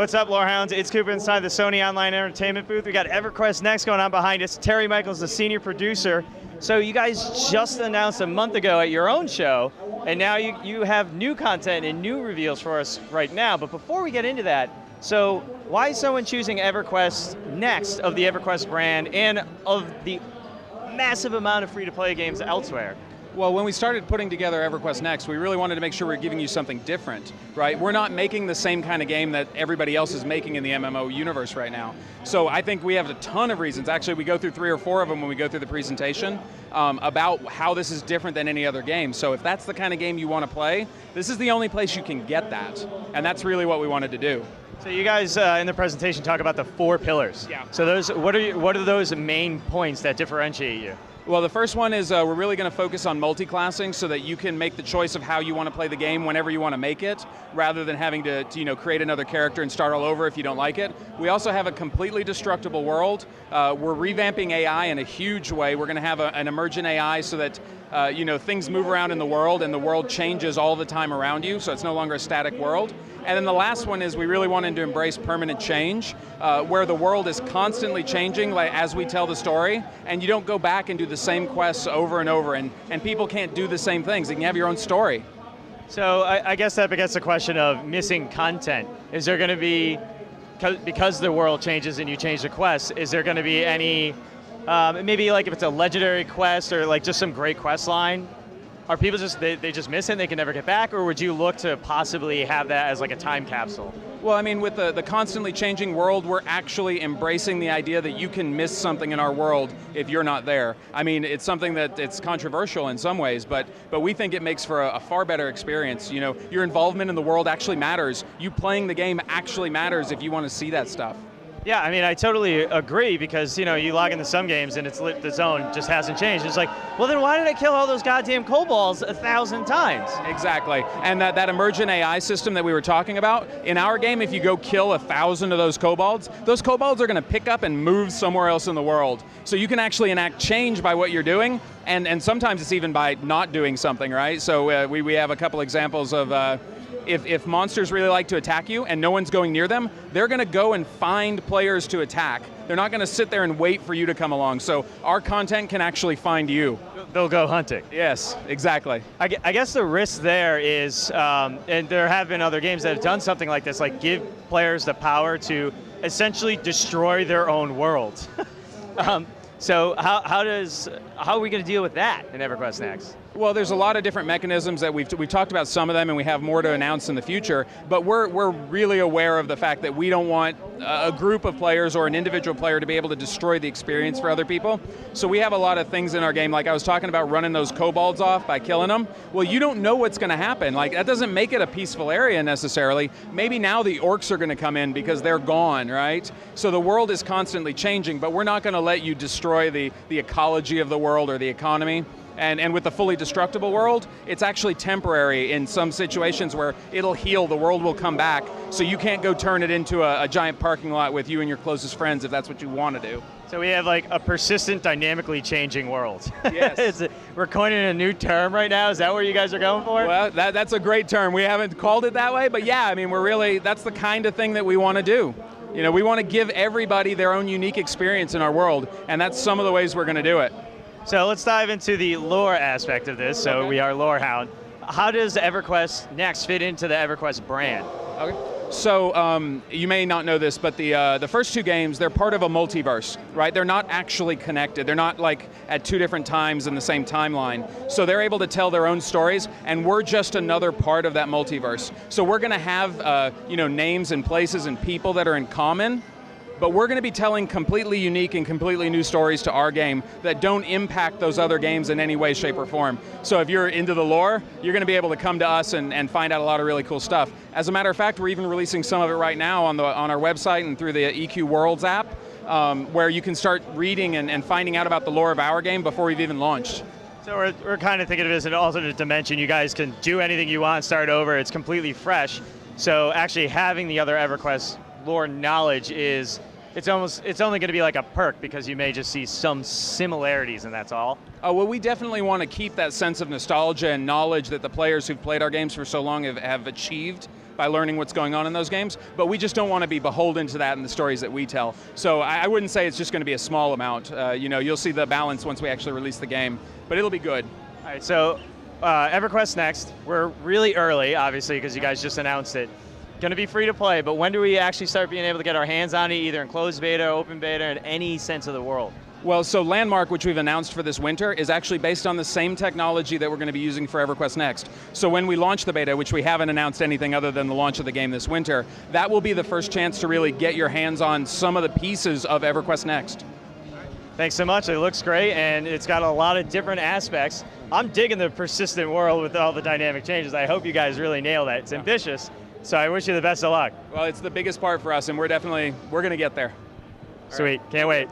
What's up, Lore Hounds? It's Cooper inside the Sony Online Entertainment booth. We got EverQuest Next going on behind us. Terry Michaels, the senior producer. So you guys just announced a month ago at your own show, and now you have new content and new reveals for us right now. But before we get into that, so why is someone choosing EverQuest Next of the EverQuest brand and of the massive amount of free-to-play games elsewhere? Well, when we started putting together EverQuest Next, we really wanted to make sure we're giving you something different, right? We're not making the same kind of game that everybody else is making in the MMO universe right now. So I think we have a ton of reasons. Actually, we go through 3 or 4 of them when we go through the presentation about how this is different than any other game. So if that's the kind of game you want to play, this is the only place you can get that. And that's really what we wanted to do. So you guys in the presentation talk about the 4 pillars. Yeah. So what are those main points that differentiate you? Well, the first one is we're really going to focus on multiclassing so that you can make the choice of how you want to play the game whenever you want to make it, rather than having to create another character and start all over if you don't like it. We also have a completely destructible world. We're revamping AI in a huge way. We're going to have an emergent AI so that things move around in the world and the world changes all the time around you, so it's no longer a static world. And then the last one is we really wanted to embrace permanent change, where the world is constantly changing as we tell the story, and you don't go back and do the same quests over and over, and people can't do the same things. You can have your own story. So I guess that begets the question of missing content. Is there going to be, because the world changes and you change the quests, is there going to be any, maybe like if it's a legendary quest or like just some great quest line, are people they just miss it and they can never get back, or would you look to possibly have that as like a time capsule? Well, I mean, with the constantly changing world, we're actually embracing the idea that you can miss something in our world if you're not there. I mean, it's something that it's controversial in some ways, but we think it makes for a far better experience. You know, your involvement in the world actually matters. You playing the game actually matters if you want to see that stuff. Yeah, I mean, I totally agree, because you log into some games and the zone just hasn't changed. It's like, well, then why did I kill all those goddamn kobolds 1,000 times? Exactly, and that emergent AI system that we were talking about, in our game, if you go kill 1,000 of those kobolds are going to pick up and move somewhere else in the world. So you can actually enact change by what you're doing, and sometimes it's even by not doing something, right? So we have a couple examples of if monsters really like to attack you and no one's going near them, they're going to go and find players to attack. They're not going to sit there and wait for you to come along. So our content can actually find you. They'll go hunting. Yes, exactly. I guess the risk there is, and there have been other games that have done something like this, like give players the power to essentially destroy their own world. So how are we going to deal with that in EverQuest Next? Well, there's a lot of different mechanisms that we've talked about some of them, and we have more to announce in the future, but we're really aware of the fact that we don't want a group of players or an individual player to be able to destroy the experience for other people. So we have a lot of things in our game, like I was talking about running those kobolds off by killing them. Well, you don't know what's going to happen. Like, that doesn't make it a peaceful area necessarily. Maybe now the orcs are going to come in because they're gone, right? So the world is constantly changing, but we're not going to let you destroy the ecology of the world or the economy. And with the fully destructible world, it's actually temporary in some situations where it'll heal, the world will come back, so you can't go turn it into a giant parking lot with you and your closest friends if that's what you want to do. So we have like a persistent, dynamically changing world. Yes. We're coining a new term right now. Is that what you guys are going for? Well, that's a great term. We haven't called it that way, but yeah, I mean, that's the kind of thing that we want to do. You know, we want to give everybody their own unique experience in our world, and that's some of the ways we're going to do it. So let's dive into the lore aspect of this. So we are Lore Hound. How does EverQuest Next fit into the EverQuest brand? Okay. So you may not know this, but the first 2 games, they're part of a multiverse, right? They're not actually connected. They're not like at 2 different times in the same timeline. So they're able to tell their own stories, and we're just another part of that multiverse. So we're going to have names and places and people that are in common, but we're going to be telling completely unique and completely new stories to our game that don't impact those other games in any way, shape, or form. So if you're into the lore, you're going to be able to come to us and find out a lot of really cool stuff. As a matter of fact, we're even releasing some of it right now on our website and through the EQ Worlds app, where you can start reading and finding out about the lore of our game before we've even launched. So we're kind of thinking of it as an alternate dimension. You guys can do anything you want, start over, it's completely fresh. So actually having the other EverQuest lore knowledge it's only going to be like a perk, because you may just see some similarities and that's all. Well, we definitely want to keep that sense of nostalgia and knowledge that the players who've played our games for so long have achieved by learning what's going on in those games, but we just don't want to be beholden to that in the stories that we tell. So I wouldn't say it's just going to be a small amount. You'll see the balance once we actually release the game, but it'll be good. All right, so EverQuest Next, we're really early, obviously, because you guys just announced it. Going to be free to play, but when do we actually start being able to get our hands on it, either in closed beta, open beta, in any sense of the world? Well, so Landmark, which we've announced for this winter, is actually based on the same technology that we're going to be using for EverQuest Next. So when we launch the beta, which we haven't announced anything other than the launch of the game this winter, that will be the first chance to really get your hands on some of the pieces of EverQuest Next. Thanks so much. It looks great, and it's got a lot of different aspects. I'm digging the persistent world with all the dynamic changes. I hope you guys really nail that. It's ambitious, so I wish you the best of luck. Well, it's the biggest part for us, and we're going to get there. Sweet. Can't wait.